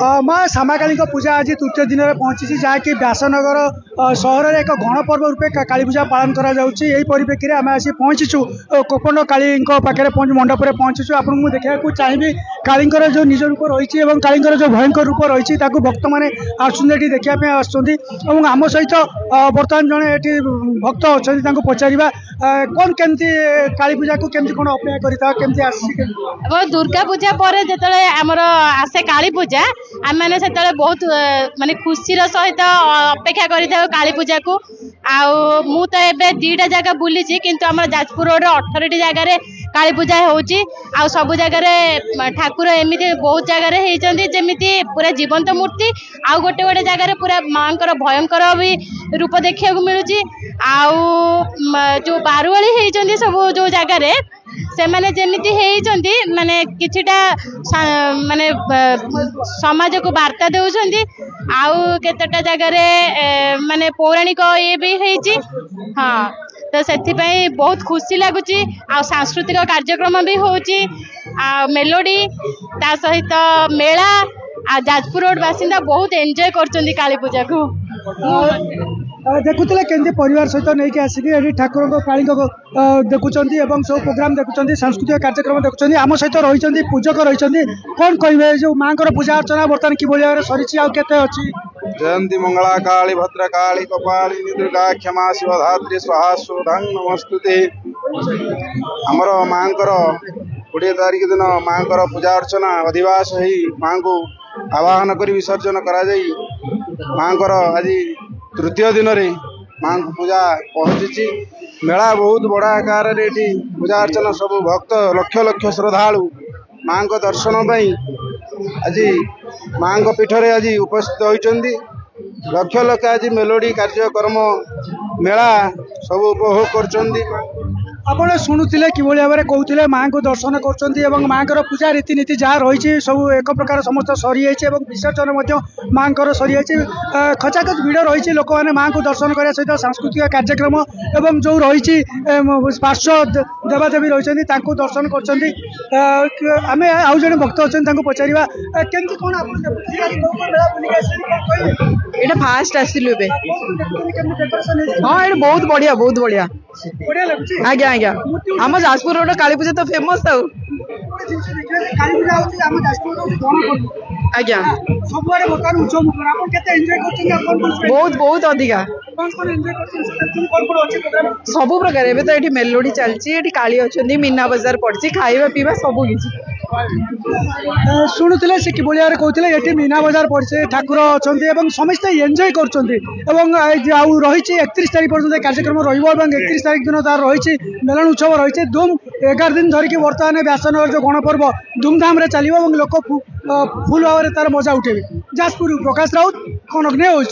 माँ श्यामाकाली पूजा आज तृतीय दिन में पहुंची जहाँकि व्यासनगर सहर में एक गणपर्व रूपे काली पूजा पालन कर परिप्रेक्षी में आम आसी पहुंचीचु कोपंड काली पाखे मंडप में पहुंचीचु आपको देखा चाहिए कालींकर जो निज रूप रही कालींकर जो भयंकर रूप रही भक्त मैंने आसुँच देखापी आसुँच आम सहित बर्तमान जड़े भक्त अच्छा पचारा कौन केमती काली पूजा को केमती कौन अपेक्षा करता केमती दुर्गा पूजा पर जो आमर आसे काली पूजा आम मैंने से बहुत माने खुशी सहित अपेक्षा कर काली पूजा को मु तो एबे 2टा जगह बुली किंतु आम जाजपुर रोड 18टी जगह काली पूजा होची सब जगह ठाकुर एमती बहुत जगह होती जमीती पूरा जीवंत मूर्ति आउ गोटे गोटे जगह पूरा माँ भयंकर भी रूप देखा मिलूँ जो बारुआली होती सब जो जगह से माने जेमिति होती माने किछिटा माने समाज को वार्ता देउछंदी आउ केतटा जगह माने पौराणिक ये भी होती हाँ तो से बहुत खुशी लगुच सांस्कृतिक कार्यक्रम भी होची मेलोडी ता सहित मेला जाजपुर रोड बासिंदा बहुत एंजॉय करछंदी काली पूजा को देखुले केंद्र परिवार सहित नहीं आसिक ठाकुर काली देखुं सब प्रोग्राम देखुं सांस्कृतिक कार्यक्रम देखुं आम सहित रही पूजक रही कौन कहे जो माँ पूजा अर्चना बर्तमान कि भाव सरी आते अच्छी जयंती मंगला काली भद्र काली कपाली दुर्गा क्षमा शिवधात्री स्वाहा शोधांग नमस्तुते आमर माँ 20 तारिख दिन माँ पूजा अर्चना अधिवास हो माँ को आवाहन कर विसर्जन करा माँ आज तृतीय दिन रे माँ पूजा पहुँची मेला बहुत बड़ा आकार पूजा अर्चना सब भक्त लक्ष लक्ष श्रद्धालु माँ दर्शन आज माँ पीठरे आज उपस्थित होती लक्ष लक्ष आज मेलोडी कार्यक्रम मेला सब उपभोग कर आपण शुणुले कि भाव में कहते माँ को दर्शन कर माँ पूजा रीतिनीति जहाँ रही सब एक प्रकार समस्त सरी विसर्जन माँ सरी खचाखच भिड़ रही लोक मैंने माँ को दर्शन करने सहित सांस्कृतिक कार्यक्रम एवं जो रही पार्श्व देवादेवी रही दर्शन करें आउ जड़े भक्त अच्छे पचारा केमती कौन ये फास्ट आसिलु हाँ ये बहुत बढ़िया आज्ञा आज्ञा आम जाजपुर रोड काली पूजा तो फेमस आज्ञा बहुत बहुत अधिका सब प्रकार एबे तो ये मेलोडी चलती काली अच्छी मीना बजार पड़ी खाଇବା पीवा सब किसी शुणुले से कि भाव में कहते ये मीना बजार पड़े ठाकुर अच्छा समस्ते एंजॉय कर रही 31 तारीख पर्यटन कार्यक्रम रही 31 तारीख दिन तार रही मेलन उत्सव रही धूम 11 दिन धरिकी बर्तमान व्यासनगर जो गणपर्व धूमधाम चलो लोक फुल भाव में तार मजा उठे जाजपुर प्रकाश राउत कनक न्यूज।